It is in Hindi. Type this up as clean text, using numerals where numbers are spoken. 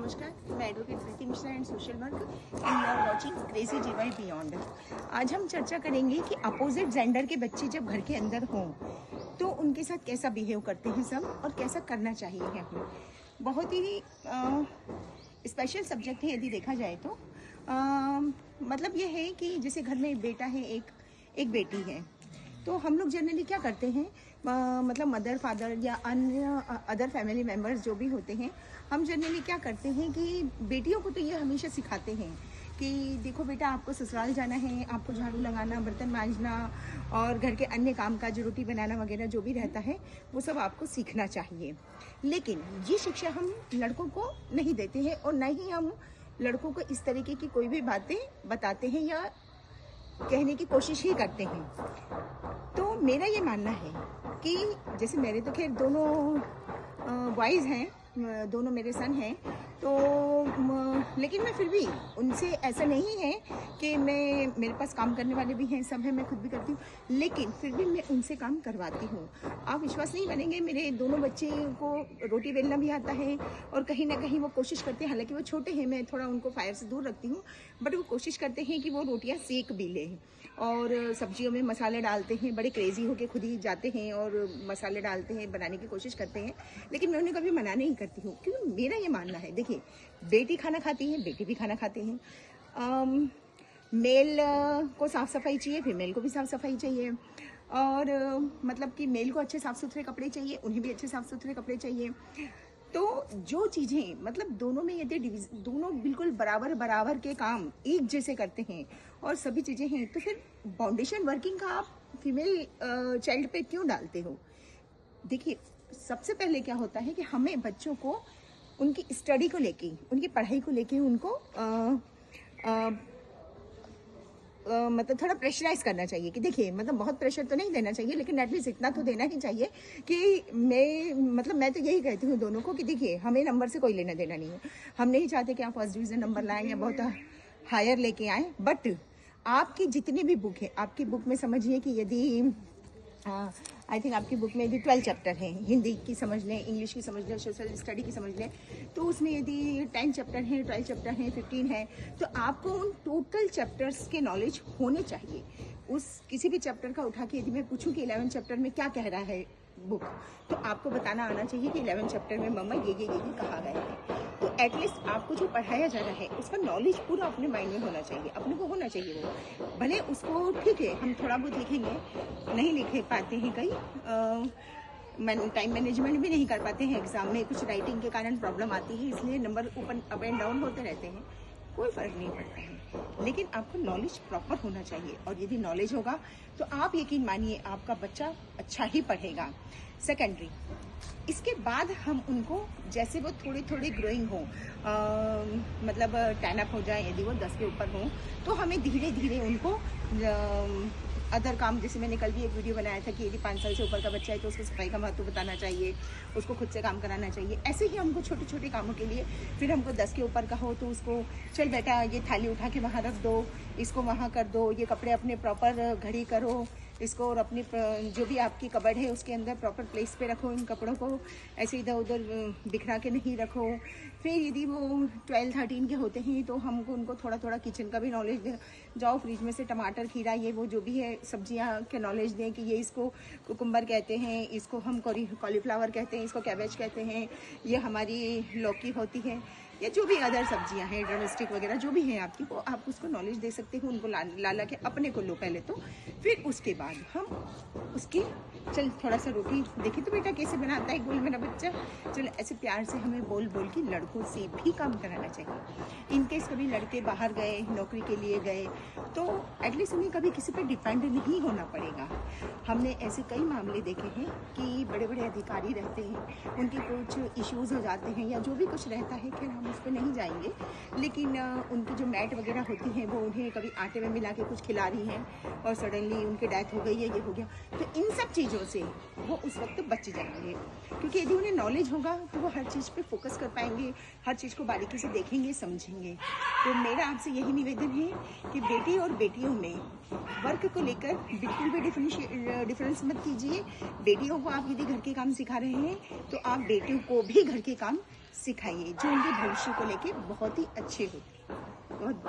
नमस्कार, मैं advocate Preeti Mishra and social work and you are watching crazy GY beyond. आज हम चर्चा करेंगे कि अपोजिट जेंडर के बच्चे जब घर के अंदर हों तो उनके साथ कैसा बिहेव करते हैं सब और कैसा करना चाहिए हमें। बहुत ही स्पेशल सब्जेक्ट है यदि देखा जाए तो। मतलब ये है कि जैसे घर में एक बेटा है, एक बेटी है, तो हम लोग जनरली क्या करते हैं, मतलब मदर फादर या अन्य अदर फैमिली मेम्बर्स जो भी होते हैं, हम जनरली क्या करते हैं कि बेटियों को तो ये हमेशा सिखाते हैं कि देखो बेटा, आपको ससुराल जाना है, आपको झाड़ू लगाना, बर्तन मांजना और घर के अन्य काम काज, रोटी बनाना वगैरह जो भी रहता है वो सब आपको सीखना चाहिए। लेकिन ये शिक्षा हम लड़कों को नहीं देते हैं और न ही हम लड़कों को इस तरीके की कोई भी बातें बताते हैं या कहने की कोशिश ही करते हैं। तो मेरा ये मानना है कि जैसे मेरे तो खैर दोनों बॉयज़ हैं, दोनों मेरे सन हैं, तो लेकिन मैं फिर भी उनसे ऐसा नहीं है कि मेरे पास काम करने वाले भी हैं, सब हैं, मैं खुद भी करती हूँ, लेकिन फिर भी मैं उनसे काम करवाती हूँ। आप विश्वास नहीं करेंगे, मेरे दोनों बच्चे को रोटी बेलना भी आता है और कहीं ना कहीं वो कोशिश करते हैं, हालांकि वो छोटे हैं, मैं थोड़ा उनको फायर से दूर रखती हूँ, बट वो कोशिश करते हैं कि वो रोटियाँ सेक भी लें और सब्जियों में मसाले डालते हैं, बड़े क्रेजी होके खुद ही जाते हैं और मसाले डालते हैं, बनाने की कोशिश करते हैं, लेकिन मैं उन्हें कभी मना नहीं करती हूँ, क्योंकि मेरा ये मानना है, देखिए बेटी खाना खाती है, बेटी भी खाना खाते हैं। मेल को साफ सफाई चाहिए, फीमेल को भी साफ सफाई चाहिए, और मतलब कि मेल को अच्छे साफ सुथरे कपड़े चाहिए, उन्हें भी अच्छे साफ सुथरे कपड़े चाहिए। तो जो चीज़ें मतलब दोनों में यदि दोनों बिल्कुल बराबर बराबर के काम एक जैसे करते हैं और सभी चीज़ें हैं, तो फिर फाउंडेशन वर्किंग का आप फीमेल चाइल्ड पे क्यों डालते हो? देखिए, सबसे पहले क्या होता है कि हमें बच्चों को उनकी स्टडी को लेके, उनकी पढ़ाई को लेके उनको मतलब थोड़ा प्रेशराइज करना चाहिए कि देखिए, मतलब बहुत प्रेशर तो नहीं देना चाहिए, लेकिन एटलीस्ट इतना तो देना ही चाहिए कि मैं तो यही कहती हूँ दोनों को कि देखिए, हमें नंबर से कोई लेना देना नहीं है। हम नहीं चाहते कि आप फर्स्ट डिवीजन नंबर लाएं या बहुत हायर लेके आएँ, बट आपकी जितनी भी बुक है, आपकी बुक में समझिए कि यदि आई थिंक आपकी बुक में यदि 12 चैप्टर हैं, हिंदी की समझ लें, इंग्लिश की समझ लें, सोशल स्टडी की समझ लें, तो उसमें यदि 10 चैप्टर हैं, 12 चैप्टर हैं, 15 हैं, तो आपको उन टोटल चैप्टर्स के नॉलेज होने चाहिए। उस किसी भी चैप्टर का उठा के यदि मैं पूछूं कि 11 चैप्टर में क्या कह रहा है बुक, तो आपको बताना आना चाहिए कि 11 चैप्टर में मम्मा ये कहा गया है। तो एटलीस्ट आपको जो पढ़ाया जा रहा है उसका नॉलेज पूरा अपने माइंड में होना चाहिए, अपने को होना चाहिए। वो भले उसको ठीक है, हम थोड़ा बहुत लिखेंगे, नहीं लिखे पाते हैं, कई टाइम मैनेजमेंट भी नहीं कर पाते हैं, एग्जाम में कुछ राइटिंग के कारण प्रॉब्लम आती है, इसलिए नंबर ऊपर अप एंड डाउन होते रहते हैं, कोई फर्क नहीं पड़ता है, लेकिन आपको नॉलेज प्रॉपर होना चाहिए। और यदि नॉलेज होगा तो आप यकीन मानिए आपका बच्चा अच्छा ही पढ़ेगा। सेकेंडरी, इसके बाद हम उनको जैसे वो थोड़े थोड़े ग्रोइंग हो, मतलब 10 अप हो जाए, यदि वो 10 के ऊपर हो, तो हमें धीरे धीरे उनको अदर काम, जैसे मैंने कल भी एक वीडियो बनाया था कि यदि 5 साल से ऊपर का बच्चा है तो उसको सफाई का महत्व बताना चाहिए, उसको खुद से काम कराना चाहिए। ऐसे ही हमको छोटे छोटे कामों के लिए, फिर हमको 10 के ऊपर का हो तो उसको, चल बेटा ये थाली उठा के वहाँ रख दो, इसको वहाँ कर दो, ये कपड़े अपने प्रॉपर घड़ी करो इसको, और अपनी जो भी आपकी कबर्ड है उसके अंदर प्रॉपर प्लेस पे रखो, इन कपड़ों को ऐसे इधर उधर बिखरा के नहीं रखो। फिर यदि वो 12-13 के होते हैं तो हमको उनको थोड़ा थोड़ा किचन का भी नॉलेज दें, जाओ फ्रिज में से टमाटर, खीरा, ये वो जो भी है सब्जियां के नॉलेज दें कि ये इसको कुकुम्बर कहते हैं, इसको हम कॉलीफ्लावर कहते हैं, इसको कैबेज कहते हैं, ये हमारी लौकी होती है, या जो भी अदर सब्जियां हैं, ड्रमस्टिक वगैरह जो भी हैं आपकी, वो आप उसको नॉलेज दे सकते हो, उनको ला के अपने को लो पहले तो, फिर उसके बाद हम उसकी, चल थोड़ा सा रोटी देखी तो बेटा कैसे बनाता है गोल मेरा बच्चा, चलो ऐसे प्यार से हमें बोल बोल के लड़कों से भी काम कराना चाहिए। इनकेस कभी लड़के बाहर गए, नौकरी के लिए गए, तो एटलीस्ट उन्हें कभी किसी पर डिपेंड नहीं होना पड़ेगा। हमने ऐसे कई मामले देखे हैं कि बड़े बड़े अधिकारी रहते हैं, उनके कुछ इश्यूज़ हो जाते हैं या जो भी कुछ रहता है, खैर हम उस पर नहीं जाएंगे, लेकिन उनकी जो मैट वगैरह होती हैं वो उन्हें कभी आटे में मिला के कुछ खिला रही हैं और सडनली उनकी डेथ हो गई है, ये हो गया, तो इन सब चीज़ों से वो उस वक्त बच जाएंगे, क्योंकि यदि उन्हें नॉलेज होगा तो वो हर चीज़ पे फोकस कर पाएंगे, हर चीज़ को बारीकी से देखेंगे, समझेंगे। तो मेरा आपसे यही निवेदन है कि बेटी और बेटियों में वर्क को लेकर बिल्कुल भी डिफरेंस मत कीजिए। बेटियों को आप यदि घर के काम सिखा रहे हैं तो आप बेटियों को भी घर के काम सिखाइए जो उनके भविष्य को लेके बहुत ही अच्छे हो। बहुत